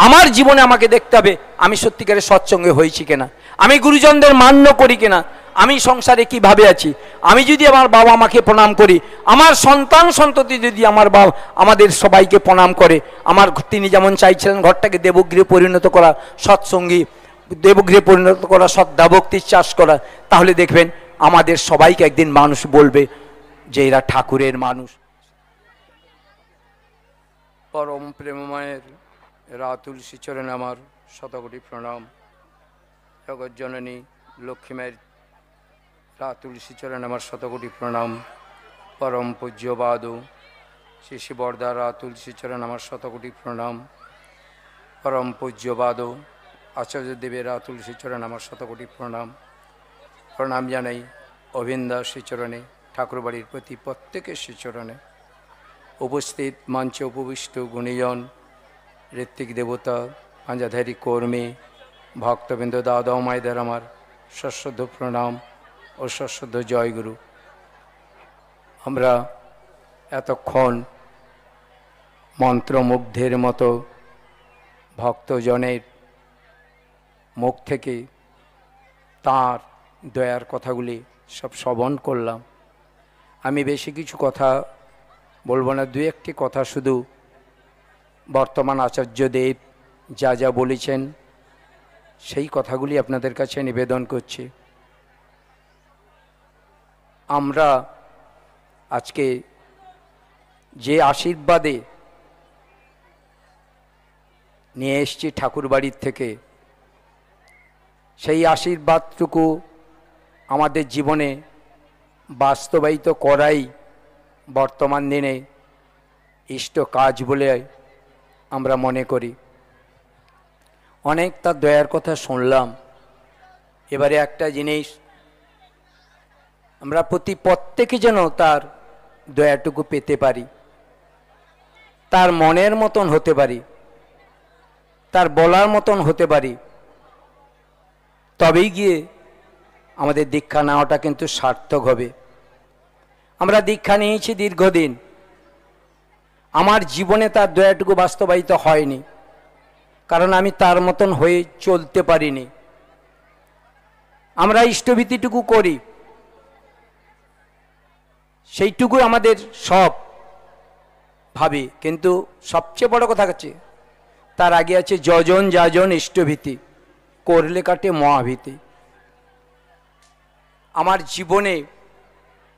আমার জীবনে আমাকে দেখতে হবে আমি সত্যিকারের সৎসঙ্গে হয়েছি কিনা, আমি গুরুজনদের মান্য করি কিনা, আমি সংসারে কিভাবে আছি। আমি যদি আমার বাবা মাকে প্রণাম করি, আমার সন্তান সন্ততি যদি আমাদের সবাইকে প্রণাম করে, তিনি যেমন চাইছিলেন ঘরটাকে দেবগৃহে পরিণত করা, সৎসঙ্গী দেবগৃহে পরিণত করা, শ্রদ্ধাভক্তির চাষ করা, তাহলে দেখবেন আমাদের সবাইকে একদিন মানুষ বলবে যে এরা ঠাকুরের মানুষ। পরম প্রেমময়ের তুলসী চরণে আমার শতকোটি প্রণাম। জগজ্জননী লক্ষ্মী মায়ের তুলসী চরণে আমার শতকোটি প্রণাম। পরম পূজ্যবাদ শ্রী শ্রী বরদারা তুলসী চরণ আমার শতকোটি প্রণাম। পরম পূজ্যবাদ আচার্যদেবের তুলসী চরণ আমার শতকোটি প্রণাম। প্রণাম জানাই অভিন্দা শ্রীচরণে, ঠাকুরবাড়ির প্রতি প্রত্যেকের শ্রীচরণে। উপস্থিত মঞ্চে উপবিষ্ট গুণীজন, ঋত্বিক দেবতা, পাঞ্জাধারী কর্মী, ভক্তবৃন্দ, দাদা মায়েদের আমার সশ্রদ্ধ প্রণাম ও সশ্রদ্ধ জয়গুরু। আমরা এতক্ষণ মন্ত্রমুগ্ধের মতো ভক্তজনের মুখ থেকে তাঁর দয়ার কথাগুলি সব শ্রবণ করলাম। আমি বেশি কিছু কথা বলবো না, দু একটি কথা শুধু বর্তমান আচার্যদেব যা যা বলেছেন সেই কথাগুলি আপনাদের কাছে নিবেদন করছি। আমরা আজকে যে আশীর্বাদে নিয়ে এসেছি ঠাকুরবাড়ির থেকে, সেই আশীর্বাদটুকু আমাদের জীবনে বাস্তবায়িত করাই বর্তমান দিনে ইষ্ট কাজ বলে আমরা মনে করি। অনেক তার দয়ার কথা শুনলাম। এবারে একটা জিনিস, আমরা প্রত্যেকে যেন তার দয়াটুকু পেতে পারি, তার মনের মতন হতে পারি, তার বলার মতন হতে পারি, তবেই গিয়ে আমাদের দীক্ষা নেওয়াটা কিন্তু সার্থক হবে। আমরা দীক্ষা নিয়েছি দীর্ঘদিন, আমার জীবনে তার দয়াটুকু বাস্তবায়িত হয়নি, কারণ আমি তার মতন হয়ে চলতে পারিনি। আমরা ইষ্টভীতিটুকু করি, সেইটুকু আমাদের সব ভাবি, কিন্তু সবচেয়ে বড় কথা হচ্ছে তার আগে আছে যজন যাজন ইষ্টভীতি, করলে কাটে মহাভীতি। আমার জীবনে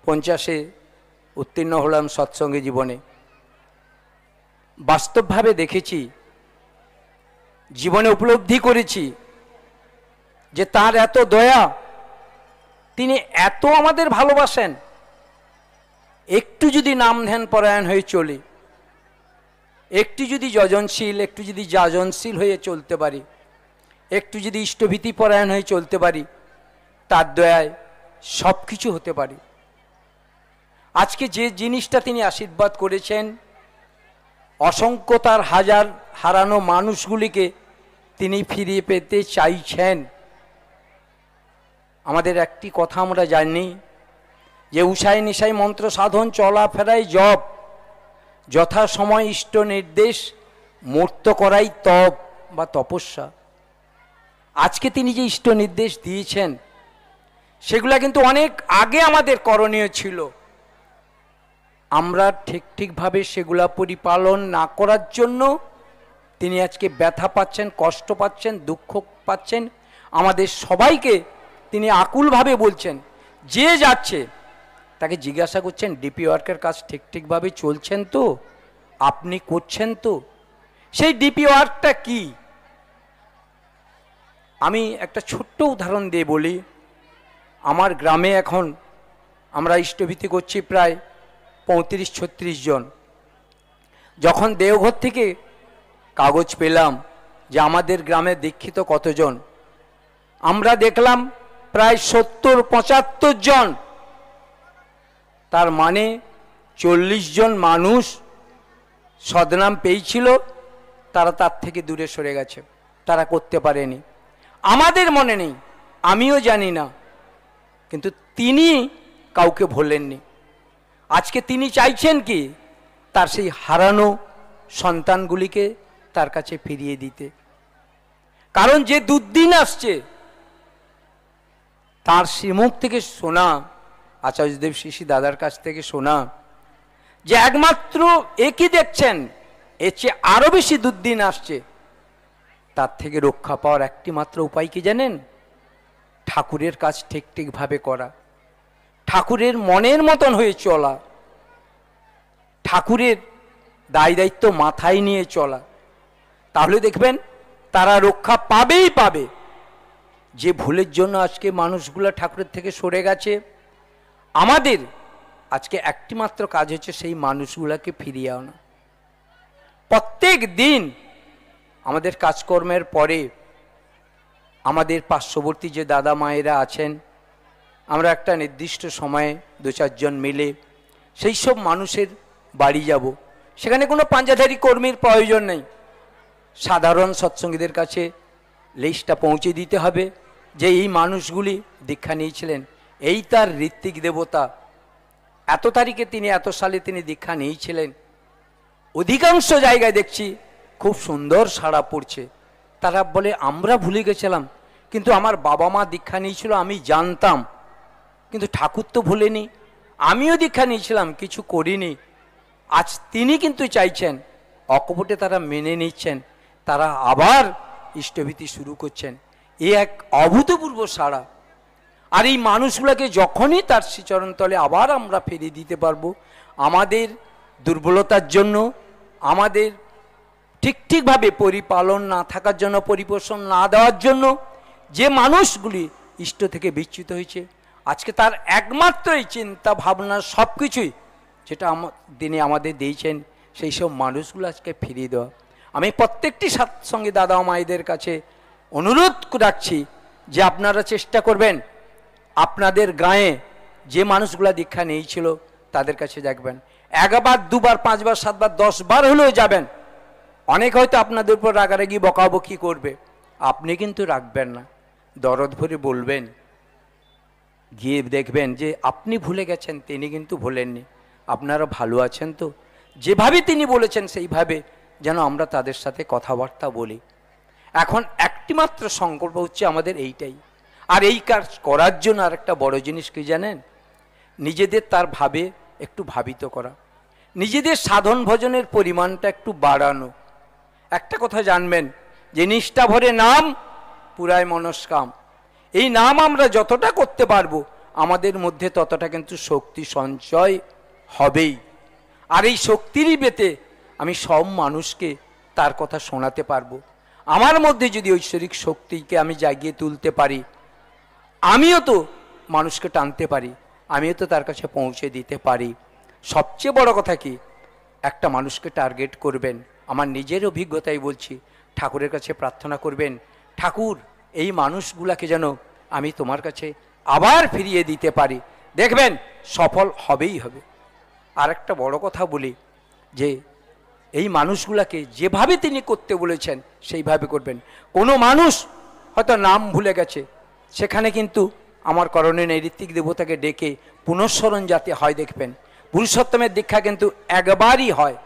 50-এ উত্তীর্ণ হলাম সৎসঙ্গে জীবনে, বাস্তবভাবে দেখেছি, জীবনে উপলব্ধি করেছি যে তার এত দয়া, তিনি এত আমাদের ভালোবাসেন। একটু যদি নাম ধ্যান পরায়ণ হয়ে চলি, একটু যদি যজনশীল, একটু যদি যাজনশীল হয়ে চলতে পারি, একটু যদি ইষ্টভীতি পরায়ণ হয়ে চলতে পারি, তার দয়ায় সব কিছু হতে পারে। আজকে যে জিনিসটা তিনি আশীর্বাদ করেছেন, অসংখ্য তার হাজার হারানো মানুষগুলিকে তিনি ফিরিয়ে পেতে চাইছেন। আমাদের একটি কথা আমরা জানি যে উষায় নিশায় মন্ত্র সাধন, চলাফেরায় জপ, যথা সময় ইষ্ট নির্দেশ, মূর্ত করাই তপ বা তপস্যা। আজকে তিনি যে ইষ্ট নির্দেশ দিয়েছেন সেগুলা কিন্তু অনেক আগে আমাদের করণীয় ছিল। আমরা ঠিকভাবে সেগুলা পরিপালন না করার জন্য তিনি আজকে ব্যথা পাচ্ছেন, কষ্ট পাচ্ছেন, দুঃখ পাচ্ছেন। আমাদের সবাইকে তিনি আকুলভাবে বলছেন, যে যাচ্ছে তাকে জিজ্ঞাসা করছেন ডিপি ওয়ার্কের কাজ ঠিকভাবে চলছেন তো, আপনি করছেন তো? সেই ডিপি ওয়ার্কটা কি? আমি একটা ছোট্ট উদাহরণ দিয়ে বলি। আমার গ্রামে এখন আমরা ইষ্টভীতি করছি প্রায় 35-36 জন। যখন দেওঘর থেকে কাগজ পেলাম যে আমাদের গ্রামে দীক্ষিত কতজন, আমরা দেখলাম প্রায় 70-75 জন। তার মানে 40 জন মানুষ সদনাম পেয়েছিল, তারা তার থেকে দূরে সরে গেছে, তারা করতে পারেনি। আমাদের মনে নেই, আমিও জানি না, কিন্তু তিনি কাউকে ভোলেননি। আজকে তিনি চাইছেন কি, তার সেই হারানো সন্তানগুলিকে তার কাছে ফিরিয়ে দিতে। কারণ যে দুর্দিন আসছে তার শ্রীমুখ থেকে শোনা, আচার্যদেব শিশি দাদার কাছ থেকে শোনা যে একমাত্র একই দেখছেন, এর চেয়ে আরো বেশি দুর্দিন আসছে, তার থেকে রক্ষা পাওয়ার একটি মাত্র উপায় কি জানেন? ঠাকুরের কাজ ঠিক ঠিকভাবে করা, ঠাকুরের মনের মতন হয়ে চলা, ঠাকুরের দায় দায়িত্ব মাথায় নিয়ে চলা। তাহলে দেখবেন তারা রক্ষা পাবেই পাবে। যে ভুলের জন্য আজকে মানুষগুলো ঠাকুরের থেকে সরে গেছে, আমাদের আজকে একটি মাত্র কাজ হচ্ছে সেই মানুষগুলোকে ফিরিয়ে আনা। প্রত্যেক দিন আমাদের কাজকর্মের পরে আমাদের পার্শ্ববর্তী যে দাদা মায়েরা আছেন, আমরা একটা নির্দিষ্ট সময়ে 2-4 জন মিলে সেই সব মানুষের বাড়ি যাব। সেখানে কোনো পাঞ্জাধারী কর্মীর প্রয়োজন নেই, সাধারণ সৎসঙ্গীদের কাছে লিস্টটা পৌঁছে দিতে হবে যে এই মানুষগুলি দীক্ষা নিয়েছিলেন, এই তার ঋত্বিক দেবতা, এত তারিখে তিনি, এত সালে তিনি দীক্ষা নিয়েছিলেন। অধিকাংশ জায়গায় দেখছি খুব সুন্দর সাড়া পড়ছে। তারা বলে আমরা ভুলে গেছিলাম, কিন্তু আমার বাবা মা দীক্ষা নিয়েছিল, আমি জানতাম, কিন্তু ঠাকুর তো ভুলেনি। আমিও দীক্ষা নিয়েছিলাম, কিছু করিনি। আজ তিনি কিন্তু চাইছেন, অকপটে তারা মেনে নিচ্ছেন, তারা আবার ইষ্টভীতি শুরু করছেন। এ এক অভূতপূর্ব সাড়া। আর এই মানুষগুলোকে যখনই তার শ্রীচরণ তলে আবার আমরা ফিরিয়ে দিতে পারবো, আমাদের দুর্বলতার জন্য, আমাদের ঠিকভাবে পরিপালন না থাকার জন্য, পরিপোষণ না দেওয়ার জন্য যে মানুষগুলি ইষ্ট থেকে বিচ্যুত হয়েছে, আজকে তার একমাত্র এই চিন্তা ভাবনা সব কিছুই যেটা তিনি আমাদের দিয়েছেন, সেই সব মানুষগুলো আজকে ফিরিয়ে দেওয়া। আমি প্রত্যেকটি সৎসঙ্গী দাদা মায়েদের কাছে অনুরোধ রাখছি যে আপনারা চেষ্টা করবেন আপনাদের গাঁয়ে যে মানুষগুলা দীক্ষা নিয়েছিল তাদের কাছে দেখবেন, 1 বার 2 বার 5 বার 7 বার 10 বার হলেও যাবেন। অনেক হয়তো আপনাদের উপর রাগারাগি বকাবকি করবে, আপনি কিন্তু রাখবেন না, দরদ ভরে বলবেন, গিয়ে দেখবেন যে আপনি ভুলে গেছেন, তিনি কিন্তু ভুলেননি। আপনারা ভালো আছেন তো? যেভাবে তিনি বলেছেন সেইভাবে যেন আমরা তাদের সাথে কথাবার্তা বলি। এখন একটি মাত্র সংকল্প হচ্ছে আমাদের এইটাই। আর এই কাজ করার জন্য আর একটা বড় জিনিস কি জানেন? নিজেদের তার ভাবে একটু ভাবিত করা, নিজেদের সাধন ভজনের পরিমাণটা একটু বাড়ানো। একটা কথা জানবেন যে নিষ্ঠা ভরে নাম পুরায় মনস্কাম। এই নাম আমরা যতটা করতে পারবো আমাদের মধ্যে ততটা কিন্তু শক্তি সঞ্চয় হবেই। আর এই শক্তিরই পেতে আমি সব মানুষকে তার কথা শোনাতে পারবো। আমার মধ্যে যদি ঐশ্বরিক শক্তিকে আমি জাগিয়ে তুলতে পারি, আমিও তো মানুষকে টানতে পারি, আমিও তো তার কাছে পৌঁছে দিতে পারি। সবচেয়ে বড় কথা কি, একটা মানুষকে টার্গেট করবেন। আমার নিজের অভিজ্ঞতাই বলছি, ঠাকুরের কাছে প্রার্থনা করবেন, ঠাকুর এই মানুষগুলাকে যেন আমি তোমার কাছে আবার ফিরিয়ে দিতে পারি। দেখবেন সফল হবেই হবে। আর একটা বড় কথা বলি যে এই মানুষগুলাকে যেভাবে তিনি করতে বলেছেন সেইভাবে করবেন। কোনো মানুষ হয়তো নাম ভুলে গেছে, সেখানে কিন্তু আমার করণীয় নেই, ঋত্বিক দেবতাকে ডেকে পুনঃস্মরণ যাতে হয়। দেখবেন পুরুষোত্তমের দীক্ষা কিন্তু একবারই হয়।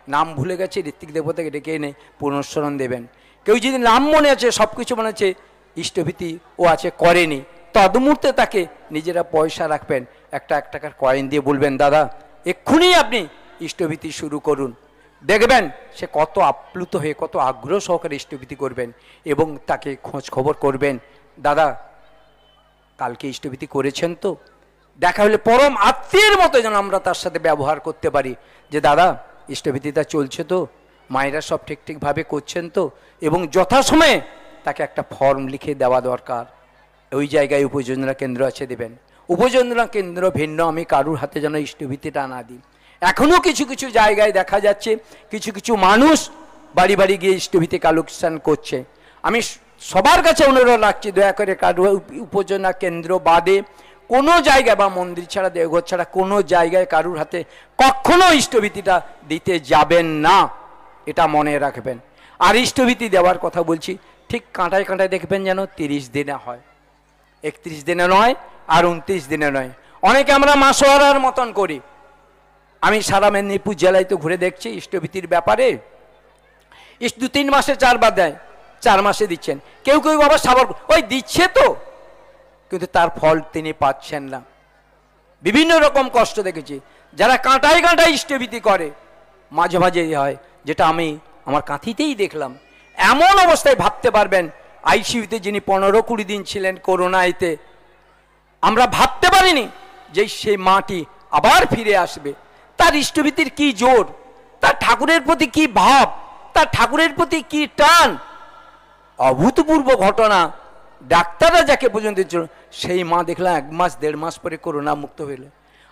নাম ভুলে গেছে, ঋত্বিক দেবতাকে ডেকে এনে পুনঃস্মরণ দেবেন। কেউ যদি নাম মনে আছে, সব কিছু মনে আছে, ইষ্টভীতি ও আছে করেনি, তদমুহূর্তে তাকে নিজেরা পয়সা রাখবেন, 1 টাকার কয়েন দিয়ে বলবেন, দাদা এক্ষুনি আপনি ইষ্টভীতি শুরু করুন। দেখবেন সে কত আপ্লুত হয়ে, কত আগ্রহ সহকারে ইষ্টভীতি করবেন। এবং তাকে খোঁজ খবর করবেন, দাদা কালকে ইষ্টভীতি করেছেন তো? দেখা হলে পরম আত্মীয়ের মতো যেন আমরা তার সাথে ব্যবহার করতে পারি, যে দাদা ইষ্টভীতিটা চলছে তো, মায়েরা সব ঠিকভাবে করছেন তো? এবং যথাসময়ে তাকে একটা ফর্ম লিখে দেওয়া দরকার। ওই জায়গায় উপযোজনা কেন্দ্র আছে, দেবেন। উপযোজনা কেন্দ্র ভিন্ন, আমি কারুর হাতে যেন ইষ্টভীতিটা না দিই। এখনও কিছু কিছু জায়গায় দেখা যাচ্ছে কিছু কিছু মানুষ বাড়ি বাড়ি গিয়ে ইষ্টভীতি কালেকশন করছে। আমি সবার কাছে অনুরোধ রাখছি, দয়া করে কারু উপযোজনা কেন্দ্র বাদে কোনো জায়গায় বা মন্দির ছাড়া, দেওঘর ছাড়া কোনো জায়গায় কারুর হাতে কখনো ইষ্টভীতিটা দিতে যাবেন না, এটা মনে রাখবেন। আর ইষ্টভীতি দেওয়ার কথা বলছি, ঠিক কাঁটায় কাঁটায় দেখবেন যেন 30 দিনে হয়, 31 দিনে নয়, আর 29 দিনে নয়। অনেকে আমরা মাসোয়ারার মতন করি। আমি সারা মেদিনীপুর জেলায় তো ঘুরে দেখছি ইষ্টভীতির ব্যাপারে 2-3 মাসে 4 বার দেয়, 4 মাসে দিচ্ছেন। কেউ কেউ আবার সাবার ওই দিচ্ছে তো, কিন্তু তার ফল তিনি পাচ্ছেন না। বিভিন্ন রকম কষ্ট দেখেছি। যারা কাঁটায় কাঁটায় ইষ্টভীতি করে, মাঝে মাঝে হয়, যেটা আমি আমার কাঁথিতেই দেখলাম। এমন অবস্থায় ভাবতে পারবেন, আইসিইউতে যিনি 15-20 দিন ছিলেন করোনাতে, আমরা ভাবতে পারিনি যে সেই মাটি আবার ফিরে আসবে। তার ইষ্টভীতির কি জোর, তার ঠাকুরের প্রতি কি ভাব, তার ঠাকুরের প্রতি কি টান, অভূতপূর্ব ঘটনা। ডাক্তাররা যাকে পর্যন্ত ছিল, সেই মা দেখলাম 1 মাস 1.5 মাস পরে করোনা মুক্ত হইল।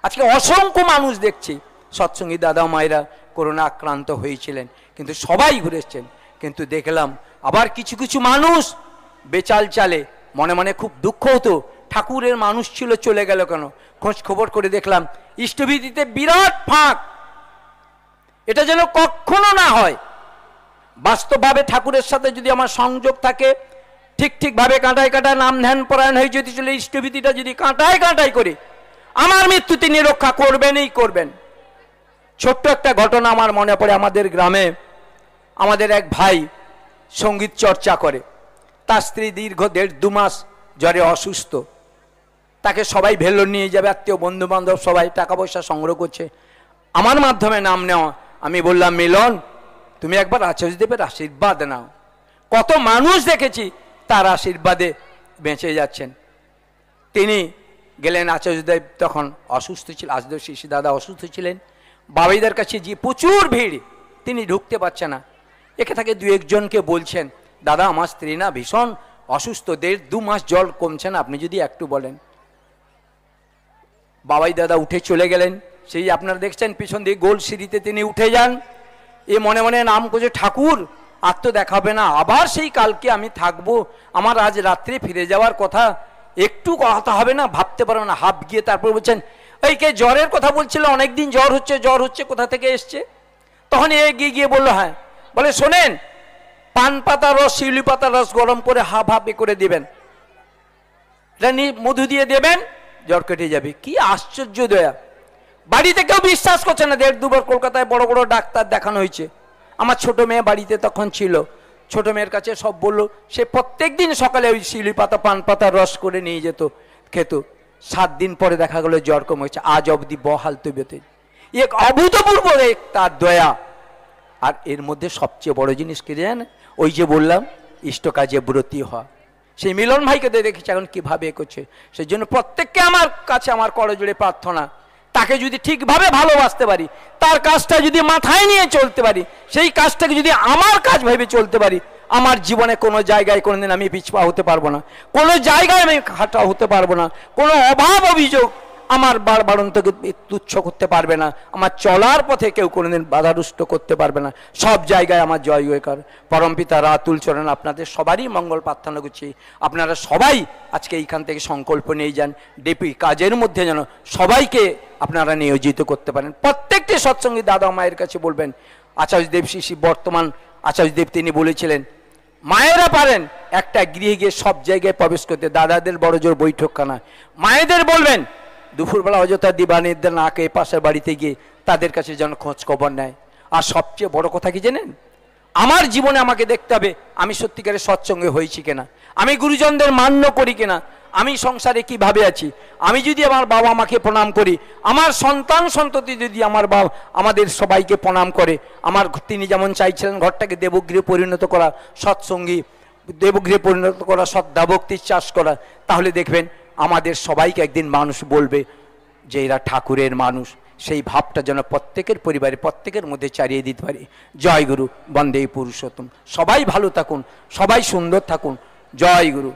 আজকে অসংখ্য মানুষ দেখছি, সৎসঙ্গী দাদা মায়েরা করোনা আক্রান্ত হয়েছিলেন, কিন্তু সবাই ঘুরেছেন। কিন্তু দেখলাম আবার কিছু কিছু মানুষ বেচাল চালে, মনে মনে খুব দুঃখ হতো, ঠাকুরের মানুষ ছিল চলে গেল কেন। খোঁজ খবর করে দেখলাম ইষ্টভীতিতে বিরাট ফাঁক। এটা যেন কখনো না হয়। বাস্তবভাবে ঠাকুরের সাথে যদি আমার সংযোগ থাকে, ঠিক ঠিকভাবে কাঁটায় কাঁটায় নাম ধ্যান পরায়ণ হয়ে যদি চলে, ইষ্টভীতিটা যদি কাঁটায় কাঁটায় করি, আমার মৃত্যু তিনি রক্ষা করবেনই করবেন। ছোট্ট একটা ঘটনা আমার মনে পড়ে। আমাদের গ্রামে আমাদের এক ভাই সঙ্গীত চর্চা করে, তার স্ত্রী দীর্ঘ 1.5-2 মাস জ্বরে অসুস্থ। তাকে সবাই ভেলোর নিয়ে যাবে, আত্মীয় বন্ধু বান্ধব সবাই টাকা পয়সা সংগ্রহ করছে, আমার মাধ্যমে নাম নেওয়া। আমি বললাম, মিলন তুমি একবার আচার্যদেবের আশীর্বাদ নাও। কত মানুষ দেখেছি তার আশীর্বাদে বেঁচে যাচ্ছেন। তিনি গেলেন, আচার্যদেব তখন অসুস্থ ছিল, আচার্য শিশি দাদা অসুস্থ ছিলেন। বাবাইদের কাছে যে প্রচুর ভিড়, তিনি ঢুকতে পারছে না। একে থাকে 2-1 জনকে বলছেন, দাদা আমার স্ত্রী না ভীষণ অসুস্থ, 1.5-2 মাস জল কমছে না, আপনি যদি একটু বলেন। বাবাই দাদা উঠে চলে গেলেন। সেই আপনারা দেখছেন পিছন দিয়ে গোল সিঁড়িতে তিনি উঠে যান। এ মনে মনে নাম করছে, ঠাকুর আর তো দেখাবে না, আবার সেই কালকে আমি থাকবো, আমার আজ রাত্রে ফিরে যাওয়ার কথা, একটু কথা হবে না, ভাবতে পারবে না। হাঁপ গিয়ে তারপর বলছেন, এই কে জ্বরের কথা বলছিল, অনেকদিন জ্বর হচ্ছে জ্বর হচ্ছে, কোথা থেকে এসছে? তখন এগিয়ে গিয়ে বললো, হ্যাঁ। বলে শোনেন, পান পাতা রস, শিউলি পাতা রস গরম করে হাফ হাফে করে দিবেন, এটা মধু দিয়ে দেবেন, জ্বর কেটে যাবে। কি আশ্চর্য দয়া! বাড়িতে কেউ বিশ্বাস করছে না। 1.5-2 বার কলকাতায় বড় বড় ডাক্তার দেখানো হয়েছে। আমার ছোট মেয়ে বাড়িতে তখন ছিল, ছোট মেয়ের কাছে সব বললো, সে প্রত্যেক দিন সকালে ওই শিউলি পাতা পান পাতা রস করে নিয়ে যেত, খেত। 7 দিন পরে দেখা গেল জ্বর কম হয়েছে, আজ অবধি বহাল তবিয়তে। এক অভূতপূর্ব তার দয়া। আর এর মধ্যে সবচেয়ে বড় জিনিস কি জানেন? ওই যে বললাম, ইষ্ট কাজে ব্রতী হওয়া। সেই মিলন ভাইকে দেখেছি এখন কিভাবে করছে। সেই জন্য প্রত্যেককে আমার কাছে আমার করজোড়ে প্রার্থনা, তাকে যদি ঠিকভাবে ভালোবাসতে পারি, তার কাজটা যদি মাথায় নিয়ে চলতে পারি, সেই কাজটাকে যদি আমার কাজ ভেবে চলতে পারি, আমার জীবনে কোনো জায়গায় কোনোদিন আমি পিছপা হতে পারবো না, কোনো জায়গায় আমি খাটা হতে পারবো না, কোনো অভাব অভিযোগ আমার বাড়বাড়ন্তকে তুচ্ছ করতে পারবে না, আমার চলার পথে কেউ কোনোদিন বাধারুষ্ট করতে পারবে না। সব জায়গায় আমার জয় জয়কার। পরমপিতা রাতুল চরণ আপনাদের সবারই মঙ্গল প্রার্থনা করছি। আপনারা সবাই আজকে এইখান থেকে সংকল্প নিয়ে যান, ডিপি কাজের মধ্যে যেন সবাইকে আপনারা নিয়োজিত করতে পারেন। প্রত্যেকটি সৎসঙ্গী দাদা মায়ের কাছে বলবেন, আচার্যদেব শিশি বর্তমান আচার্যদেব তিনি বলেছিলেন, মায়েরা পারেন একটা গৃহে গিয়ে সব জায়গায় প্রবেশ করতে, দাদাদের বড় জোর বৈঠকখানা। মায়েদের বলবেন দুপুরবেলা অযথা দিবানিদের না খেয়ে পাশের বাড়িতে গিয়ে তাদের কাছে যেন খোঁজ খবর নেয়। আর সবচেয়ে বড় কথা কি জানেন? আমার জীবনে আমাকে দেখতে হবে আমি সত্যিকারের সৎসঙ্গে হয়েছি কিনা, আমি গুরুজনদের মান্য করি কিনা, আমি সংসারে কিভাবে আছি। আমি যদি আমার বাবা মাকে প্রণাম করি, আমার সন্তান সন্ততি যদি আমার আমাদের সবাইকে প্রণাম করে, আমার তিনি যেমন চাইছিলেন ঘরটাকে দেবগৃহে পরিণত করা, সৎসঙ্গী দেবগৃহে পরিণত করা, শ্রদ্ধা ভক্তির চাষ করা, তাহলে দেখবেন আমাদের সবাইকে একদিন মানুষ বলবে যে এরা ঠাকুরের মানুষ। সেই ভাবটা যেন প্রত্যেকের পরিবারে প্রত্যেকের মধ্যে চারিয়ে দিতে পারি। জয় গুরু, বন্দে পুরুষোত্তম। সবাই ভালো থাকুন, সবাই সুন্দর থাকুন। জয় গুরু।